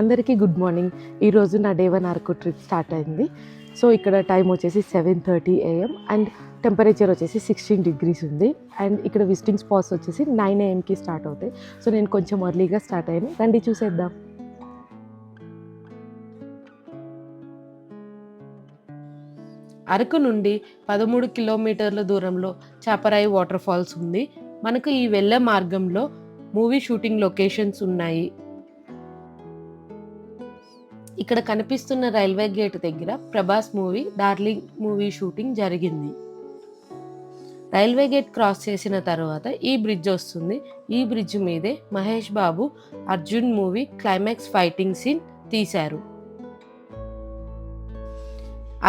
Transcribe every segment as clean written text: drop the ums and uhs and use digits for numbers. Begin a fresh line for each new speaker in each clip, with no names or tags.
అందరికీ good morning. ఈరోజు నా డే 1 అరకు ట్రిప్ స్టార్ట్ అయింది. సో ఇక్కడ టైం వచ్చేసి 7:30 AM అండ్ టెంపరేచర్ వచ్చేసి 16 degrees ఉంది. అండ్ ఇక్కడ విజిటింగ్ స్పాట్స్ వచ్చేసి 9 AMకి స్టార్ట్ అవుతాయి. సో నేను కొంచెం ఎర్లీగా స్టార్ట్ అయ్యాను. రండి చూసేద్దాం. అరకు నుండి 13 కిలోమీటర్ల దూరంలో చాపరాయి వాటర్ ఫాల్స్ ఉంది. మనకు ఈ వెళ్ళే మార్గంలో మూవీ షూటింగ్ లొకేషన్స్ ఉన్నాయి. ఇక్కడ కనిపిస్తున్న రైల్వే గేట్ దగ్గర Prabhas movie Darling movie shooting జరిగింది. రైల్వే గేట్ క్రాస్ చేసిన తర్వాత ఈ బ్రిడ్జ్ వస్తుంది. ఈ బ్రిడ్జ్ మీదే Mahesh Babu Arjun movie climax fighting scene తీశారు.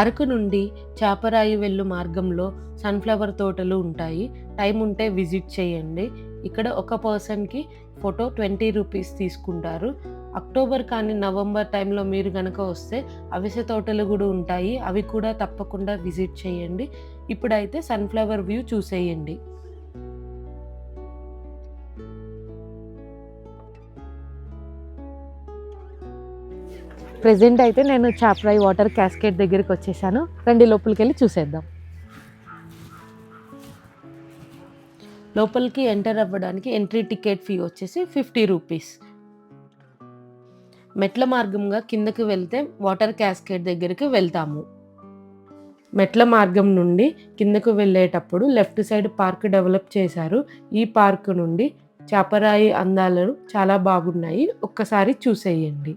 అరకు నుండి చాపరాయి వెళ్ళు మార్గంలో సన్ఫ్లవర్ తోటలు ఉంటాయి. టైం ఉంటే విజిట్ చేయండి. ఇక్కడ ఒక పర్సన్కి ఫోటో 20 రూపీస్ తీసుకుంటారు. అక్టోబర్ కానీ నవంబర్ టైంలో మీరు కనుక వస్తే అవిసె తోటలు కూడా ఉంటాయి. అవి కూడా తప్పకుండా విజిట్ చేయండి. ఇప్పుడైతే సన్ఫ్లవర్ వ్యూ చూసేయండి. ప్రెజెంట్ అయితే నేను చాపరాయి వాటర్ క్యాస్కేడ్ దగ్గరికి వచ్చేసాను. రండి లోపలికి వెళ్ళి చూసేద్దాం. లోపలికి ఎంటర్ అవ్వడానికి ఎంట్రీ టికెట్ ఫీ వచ్చేసి 50 రూపీస్. మెట్ల మార్గంగా కిందకి వెళ్తే వాటర్ క్యాస్కేడ్ దగ్గరికి వెళ్తాము. మెట్ల మార్గం నుండి కిందకు వెళ్ళేటప్పుడు లెఫ్ట్ సైడ్ పార్క్ డెవలప్ చేశారు. ఈ పార్క్ నుండి చాపరాయి అందాలు చాలా బాగున్నాయి. ఒక్కసారి చూసేయండి.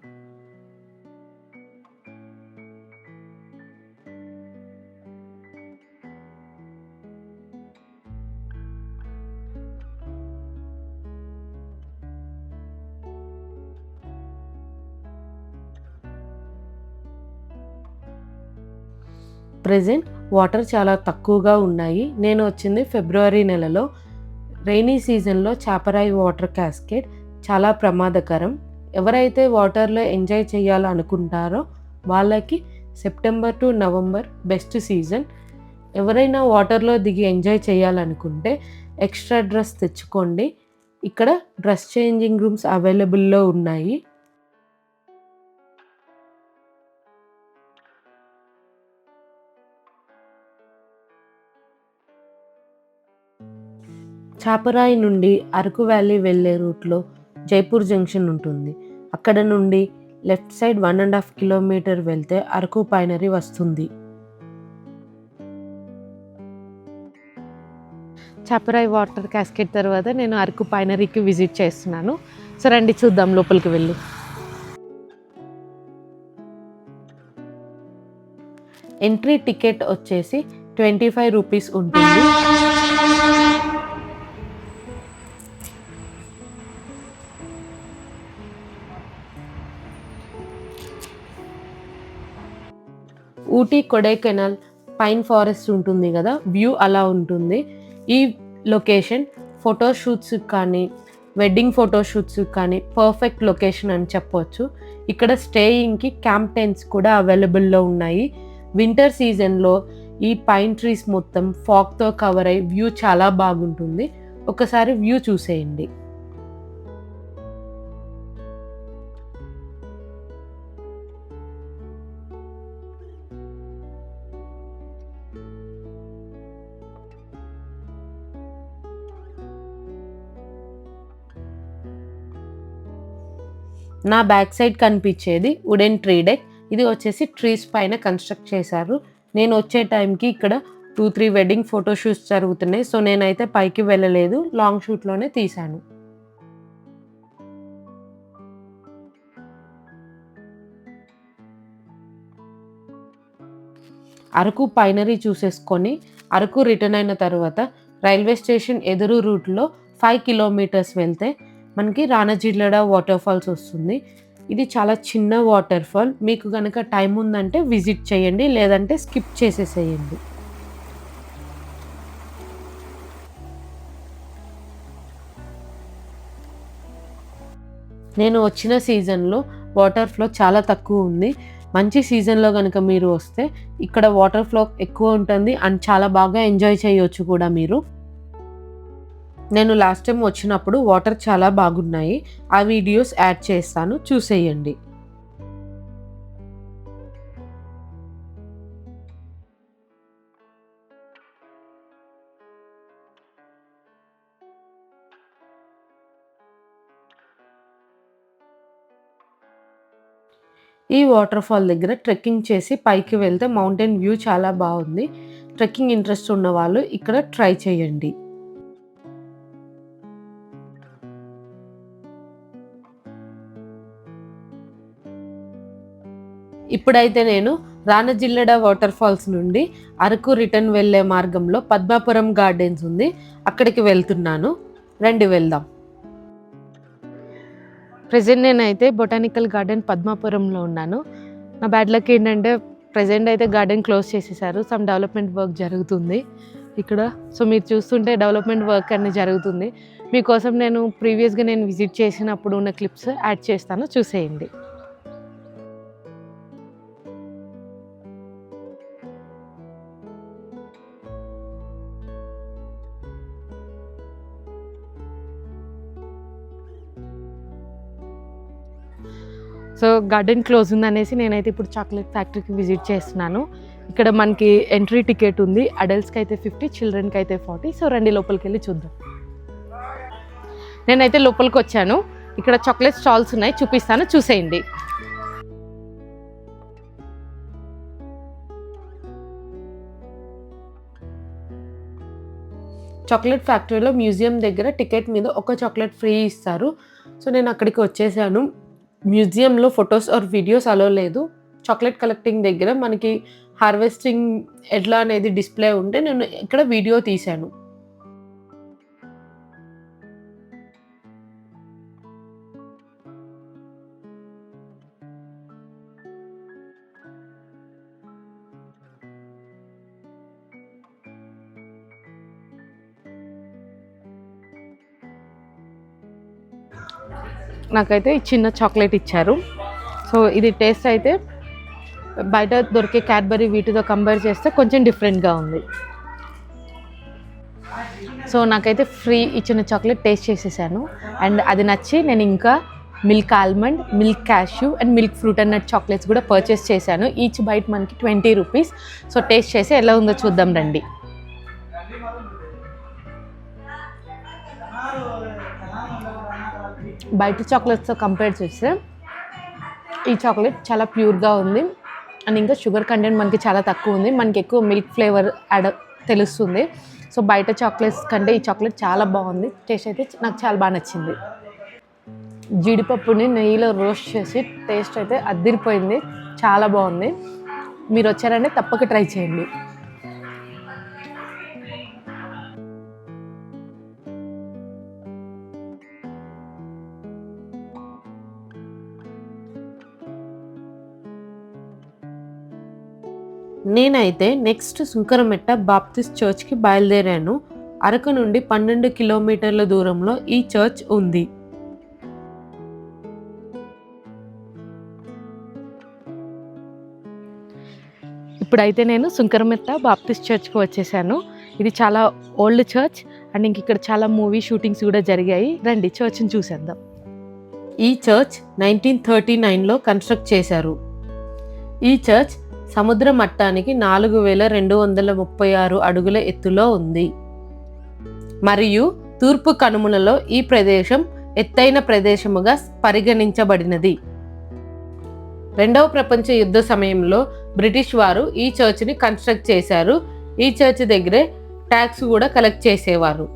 ప్రెజెంట్ వాటర్ చాలా తక్కువగా ఉన్నాయి. నేను వచ్చింది ఫిబ్రవరి నెలలో. రైనీ సీజన్లో చాపరాయి వాటర్ క్యాస్కేడ్ చాలా ప్రమాదకరం. ఎవరైతే వాటర్లో ఎంజాయ్ చేయాలనుకుంటారో వాళ్ళకి September to November best season. ఎవరైనా వాటర్లో దిగి ఎంజాయ్ చేయాలనుకుంటే ఎక్స్ట్రా డ్రెస్ తెచ్చుకోండి. ఇక్కడ డ్రెస్ చేంజింగ్ రూమ్స్ అవైలబుల్లో ఉన్నాయి. చాపరాయి నుండి అరకు వ్యాలీ వెళ్ళే రూట్లో జైపూర్ జంక్షన్ ఉంటుంది. అక్కడ నుండి లెఫ్ట్ సైడ్ 1.5 కిలోమీటర్ వెళ్తే అరకు పైనరీ వస్తుంది. చాపరాయి వాటర్ క్యాస్కేడ్ తర్వాత నేను అరకు పైనరీకి విజిట్ చేస్తున్నాను. సో రండి చూద్దాం లోపలికి వెళ్ళి. ఎంట్రీ టికెట్ వచ్చేసి 25 రూపీస్ ఉంటుంది. ఊటీ కొడైకెనాల్ పైన్ ఫారెస్ట్ ఉంటుంది కదా, వ్యూ అలా ఉంటుంది. ఈ లొకేషన్ ఫోటోషూట్స్ కానీ వెడ్డింగ్ ఫోటోషూట్స్ కానీ పర్ఫెక్ట్ లొకేషన్ అని చెప్పొచ్చు. ఇక్కడ స్టేయింగ్కి క్యాంప్ టెంట్స్ కూడా అవైలబుల్లో ఉన్నాయి. వింటర్ సీజన్లో ఈ పైన్ ట్రీస్ మొత్తం ఫాగ్తో కవర్ అయ్యి వ్యూ చాలా బాగుంటుంది. ఒకసారి వ్యూ చూసేయండి. నా బ్యాక్ సైడ్ కనిపించేది వుడెన్ ట్రీ డెక్. ఇది వచ్చేసి ట్రీస్ పైన కన్స్ట్రక్ట్ చేశారు. నేను వచ్చే టైంకి ఇక్కడ 2-3 వెడ్డింగ్ ఫోటోషూట్స్ జరుగుతున్నాయి. సో నేనైతే పైకి వెళ్ళలేదు, లాంగ్ షూట్లోనే తీశాను. అరకు పైనరీ చూసేసుకొని అరకు రిటర్న్ అయిన తర్వాత రైల్వే స్టేషన్ ఎదురు రూట్లో 5 కిలోమీటర్స్ వెళ్తే మనకి రాణజిల్లడ వాటర్ ఫాల్స్ వస్తుంది. ఇది చాలా చిన్న వాటర్ ఫాల్. మీకు కనుక టైం ఉందంటే విజిట్ చేయండి, లేదంటే స్కిప్ చేసేసేయండి. నేను వచ్చిన సీజన్లో వాటర్ ఫ్లో చాలా తక్కువ ఉంది. మంచి సీజన్లో కనుక మీరు వస్తే ఇక్కడ వాటర్ ఫ్లో ఎక్కువ ఉంటుంది అండ్ చాలా బాగా ఎంజాయ్ చేయొచ్చు కూడా మీరు. నేను లాస్ట్ టైం వచ్చినప్పుడు వాటర్ చాలా బాగున్నాయి. ఆ వీడియోస్ యాడ్ చేస్తాను, చూసేయండి. ఈ వాటర్ ఫాల్ దగ్గర ట్రెక్కింగ్ చేసి పైకి వెళ్తే మౌంటైన్ వ్యూ చాలా బాగుంది. ట్రెక్కింగ్ ఇంట్రెస్ట్ ఉన్న వాళ్ళు ఇక్కడ ట్రై చేయండి. ఇప్పుడైతే నేను రానజిల్లడ వాటర్ ఫాల్స్ నుండి అరకు రిటర్న్ వెళ్ళే మార్గంలో పద్మాపురం గార్డెన్స్ ఉంది, అక్కడికి వెళ్తున్నాను. రండి వెళ్దాం. ప్రెజెంట్ నేనైతే బొటానికల్ గార్డెన్ పద్మాపురంలో ఉన్నాను. నా బ్యాడ్ లక్ ఏంటంటే ప్రెజెంట్ అయితే గార్డెన్ క్లోజ్ చేసేసారు. సమ్ డెవలప్మెంట్ వర్క్ జరుగుతుంది ఇక్కడ. సో మీరు చూస్తుంటే డెవలప్మెంట్ వర్క్ అనేది జరుగుతుంది. మీకోసం నేను ప్రీవియస్గా విజిట్ చేసినప్పుడు ఉన్న క్లిప్స్ యాడ్ చేస్తాను, చూసేయండి. సో గార్డెన్ క్లోజ్ ఉందనేసి నేనైతే ఇప్పుడు చాక్లెట్ ఫ్యాక్టరీకి విజిట్ చేస్తున్నాను. ఇక్కడ మనకి ఎంట్రీ టికెట్ ఉంది. అడల్ట్స్కి అయితే 50, చిల్డ్రన్కి అయితే 40. సో రండి లోపలికి వెళ్ళి చూద్దాం. నేనైతే లోపలికి వచ్చాను. ఇక్కడ చాక్లెట్ స్టాల్స్ ఉన్నాయి, చూపిస్తాను, చూసేయండి. చాక్లెట్ ఫ్యాక్టరీలో మ్యూజియం దగ్గర టికెట్ మీద ఒక చాక్లెట్ ఫ్రీ ఇస్తారు. సో నేను అక్కడికి వచ్చేసాను. మ్యూజియంలో ఫొటోస్ ఆర్ వీడియోస్ అలో లేదు. చాక్లెట్ కలెక్టింగ్ దగ్గర మనకి హార్వెస్టింగ్ ఎట్లా అనేది డిస్ప్లే ఉంటే నేను ఇక్కడ వీడియో తీశాను. నాకైతే చిన్న చాక్లెట్ ఇచ్చారు. సో ఇది టేస్ట్ అయితే బయట దొరికే క్యాడ్బరీ వీటితో కంపేర్ చేస్తే కొంచెం డిఫరెంట్గా ఉంది. సో నాకైతే ఫ్రీ ఇచ్చిన చాక్లెట్ టేస్ట్ చేసేసాను. అండ్ అది నచ్చి నేను ఇంకా milk almond, milk cashew and milk fruit and nut chocolates కూడా పర్చేస్ చేశాను. ఈచ్ బైట్ మనకి 20 రూపీస్. సో టేస్ట్ చేసి ఎలా ఉందో చూద్దాం రండి. బయట చాక్లెట్స్తో కంపేర్ చేస్తే ఈ చాక్లెట్ చాలా ప్యూర్గా ఉంది. అండ్ ఇంకా షుగర్ కంటెంట్ మనకి చాలా తక్కువ ఉంది. మనకి ఎక్కువ మిల్క్ ఫ్లేవర్ యాడ్ తెలుస్తుంది. సో బయట చాక్లెట్స్ కంటే ఈ చాక్లెట్ చాలా బాగుంది. టేస్ట్ అయితే నాకు చాలా బాగా నచ్చింది. జీడిపప్పుని నెయ్యిలో రోస్ట్ చేసి టేస్ట్ అయితే అదిరిపోయింది, చాలా బాగుంది. మీరు వచ్చారంటే తప్పక ట్రై చేయండి. నేనైతే నెక్స్ట్ సుంకరమెట్ట బాప్టిస్ట్ చర్చ్కి బయలుదేరాను. అరకు నుండి 12 కిలోమీటర్ల దూరంలో ఈ చర్చ్ ఉంది. ఇప్పుడైతే నేను సుంకరమెట్ట బాప్టిస్ట్ చర్చ్కి వచ్చేసాను. ఇది చాలా ఓల్డ్ చర్చ్ అండ్ ఇంక ఇక్కడ చాలా మూవీ షూటింగ్స్ కూడా జరిగాయి. రండి చర్చ్ని చూసేద్దాం. ఈ చర్చ్ 1939లో కన్స్ట్రక్ట్ చేశారు. ఈ చర్చ్ సముద్ర మట్టానికి 4236 అడుగుల ఎత్తులో ఉంది. మరియు తూర్పు కనుమలలో ఈ ప్రదేశం ఎత్తైన ప్రదేశముగా పరిగణించబడినది. 2వ ప్రపంచ యుద్ధ సమయంలో బ్రిటిష్ వారు ఈ చర్చ్ని కన్స్ట్రక్ట్ చేశారు. ఈ చర్చ్ దగ్గరే ట్యాక్స్ కూడా కలెక్ట్ చేసేవారు.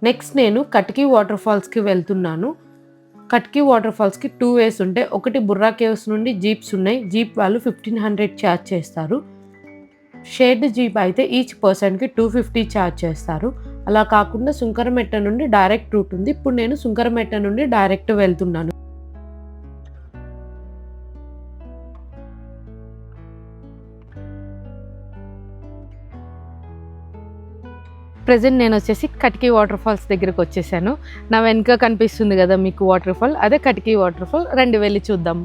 నెక్స్ట్ నేను కట్కి వాటర్ ఫాల్స్కి వెళ్తున్నాను. కట్కి వాటర్ ఫాల్స్కి 2 వేస్ ఉంటాయి. ఒకటి బుర్రా కేవ్స్ నుండి జీప్స్ ఉన్నాయి. జీప్ వాళ్ళు 1500 ఛార్జ్ చేస్తారు. షేర్డ్ జీప్ అయితే ఈచ్ పర్సన్కి 250 ఛార్జ్ చేస్తారు. అలా కాకుండా సుంకరమెట్ట నుండి డైరెక్ట్ రూట్ ఉంది. ఇప్పుడు నేను సుంకరమెట్ట నుండి డైరెక్ట్ వెళ్తున్నాను. ప్రెజెంట్ నేను వచ్చేసి కట్కి వాటర్ ఫాల్స్ దగ్గరకు వచ్చేసాను. నా వెనుక కనిపిస్తుంది కదా మీకు వాటర్ ఫాల్, అదే కట్కి వాటర్ ఫాల్. రండి వెళ్ళి చూద్దాం.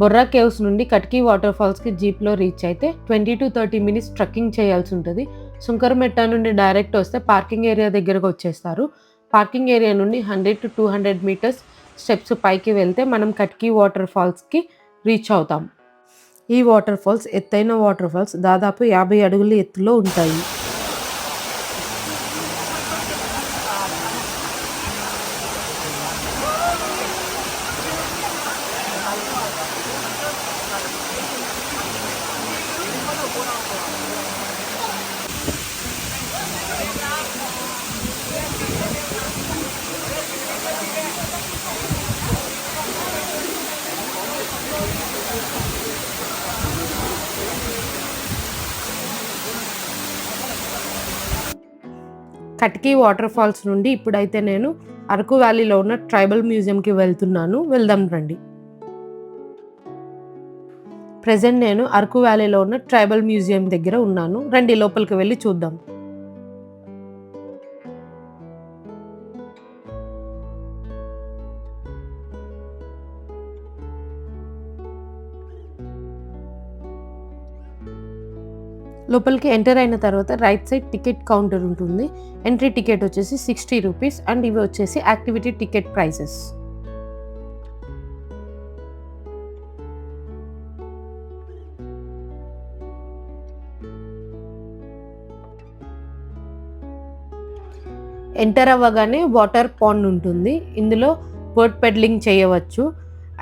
బొర్రా కేవ్స్ నుండి కట్కీ వాటర్ ఫాల్స్కి జీప్లో రీచ్ అయితే 20 to 30 మినిట్స్ ట్రెక్కింగ్ చేయాల్సి ఉంటుంది. సుంకరమెట్ట నుండి డైరెక్ట్ వస్తే పార్కింగ్ ఏరియా దగ్గరకు వచ్చేస్తారు. పార్కింగ్ ఏరియా నుండి 100 to 200 మీటర్స్ స్టెప్స్ పైకి వెళ్తే మనం కట్కీ వాటర్ ఫాల్స్కి రీచ్ అవుతాం. ఈ వాటర్ ఫాల్స్ ఎత్తైన వాటర్ ఫాల్స్, దాదాపు 50 అడుగుల ఎత్తులో ఉంటాయి. కట్కీ వాటర్ ఫాల్స్ నుండి ఇప్పుడైతే నేను అరకు వ్యాలీలో ఉన్న ట్రైబల్ మ్యూజియంకి వెళ్తున్నాను. వెళ్దాం రండి. ప్రెజెంట్ నేను అరకు వ్యాలీలో ఉన్న ట్రైబల్ మ్యూజియం దగ్గర ఉన్నాను. రండి లోపలికి వెళ్ళి చూద్దాం. లోపలికి ఎంటర్ అయిన తర్వాత రైట్ సైడ్ టికెట్ కౌంటర్ ఉంటుంది. ఎంట్రీ టికెట్ వచ్చేసి 60 రూపీస్ అండ్ ఇవి వచ్చేసి యాక్టివిటీ టికెట్ ప్రైసెస్. ఎంటర్ అవ్వగానే వాటర్ పాండ్ ఉంటుంది. ఇందులో బోట్ పెడ్లింగ్ చేయవచ్చు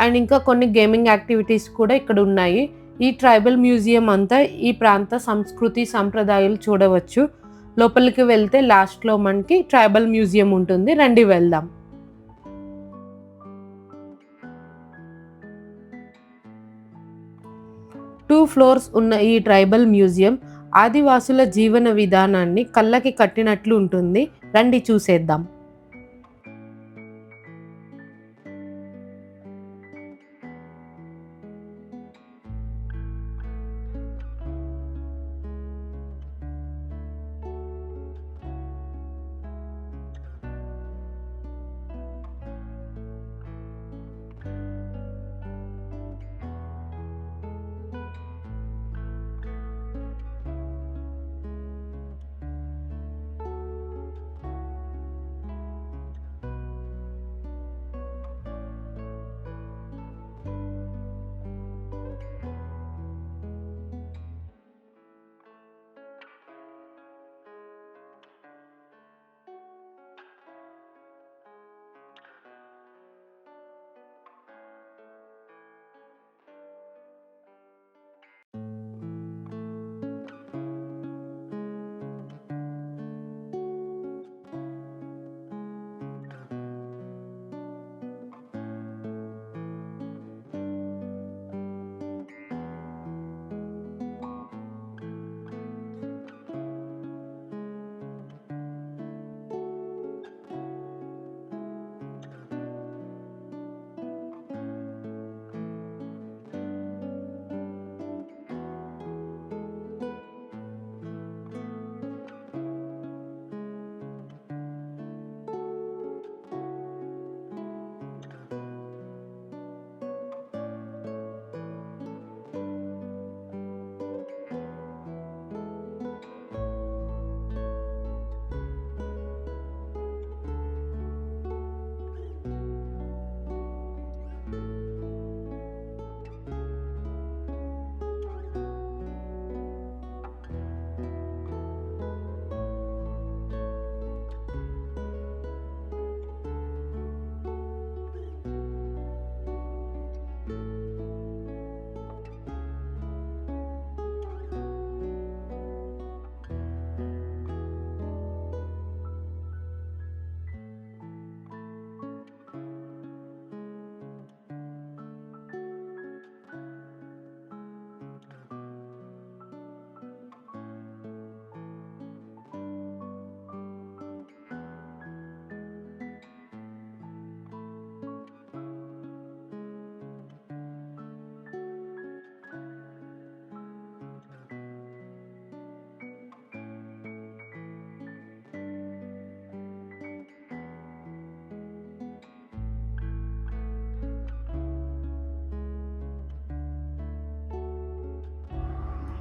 అండ్ ఇంకా కొన్ని గేమింగ్ యాక్టివిటీస్ కూడా ఇక్కడ ఉన్నాయి. ఈ ట్రైబల్ మ్యూజియం అంతా ఈ ప్రాంత సంస్కృతి సంప్రదాయాలు చూడవచ్చు. లోపలికి వెళ్తే లాస్ట్లో మనకి ట్రైబల్ మ్యూజియం ఉంటుంది. రండి వెళ్దాం. టూ ఫ్లోర్స్ ఉన్న ఈ ట్రైబల్ మ్యూజియం ఆదివాసుల జీవన విధానాన్ని కళ్ళకి కట్టినట్లు ఉంటుంది. రండి చూసేద్దాం.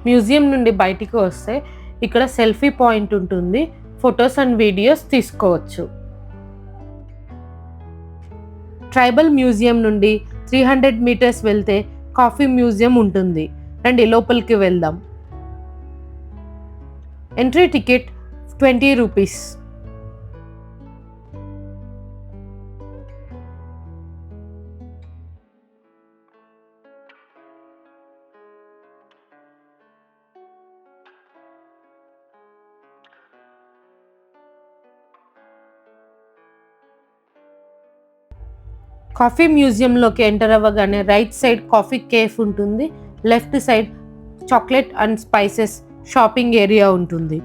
మ్యూజియం నుండి బయటికి వస్తే ఇక్కడ సెల్ఫీ పాయింట్ ఉంటుంది, ఫొటోస్ అండ్ వీడియోస్ తీసుకోవచ్చు. ట్రైబల్ మ్యూజియం నుండి 300 మీటర్స్ వెళ్తే కాఫీ మ్యూజియం ఉంటుంది. రండి లోపలికి వెళ్దాం. Entry ticket 20 rupees. కాఫీ మ్యూజియంలోకి ఎంటర్ అవ్వగానే రైట్ సైడ్ కాఫీ కేఫ్ ఉంటుంది, left side chocolate and spices shopping area ఉంటుంది.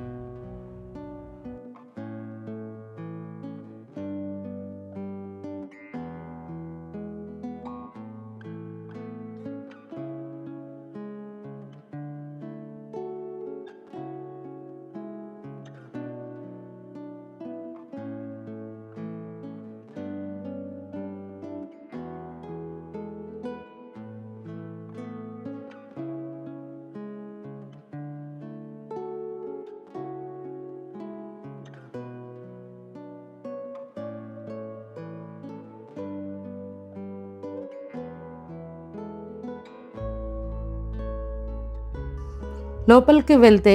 లోపలికి వెళ్తే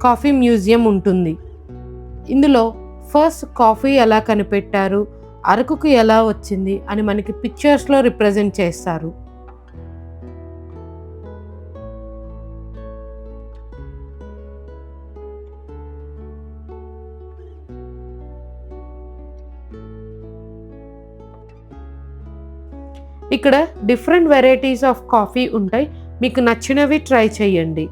కాఫీ మ్యూజియం ఉంటుంది. ఇందులో ఫస్ట్ కాఫీ ఎలా కనిపెట్టారు, అరకుకు ఎలా వచ్చింది అని మనకి పిక్చర్స్లో రిప్రజెంట్ చేస్తారు. ఇక్కడ డిఫరెంట్ వెరైటీస్ ఆఫ్ కాఫీ ఉంటాయి, మీకు నచ్చినవి ట్రై చేయండి.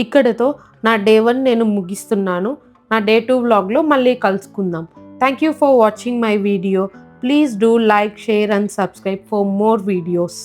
ఇక్కడతో నా డే 1 నేను ముగిస్తున్నాను. నా డే 2 వ్లాగ్లో మళ్ళీ కలుసుకుందాం. Thank you for watching my video. Please do like, share and subscribe for more videos.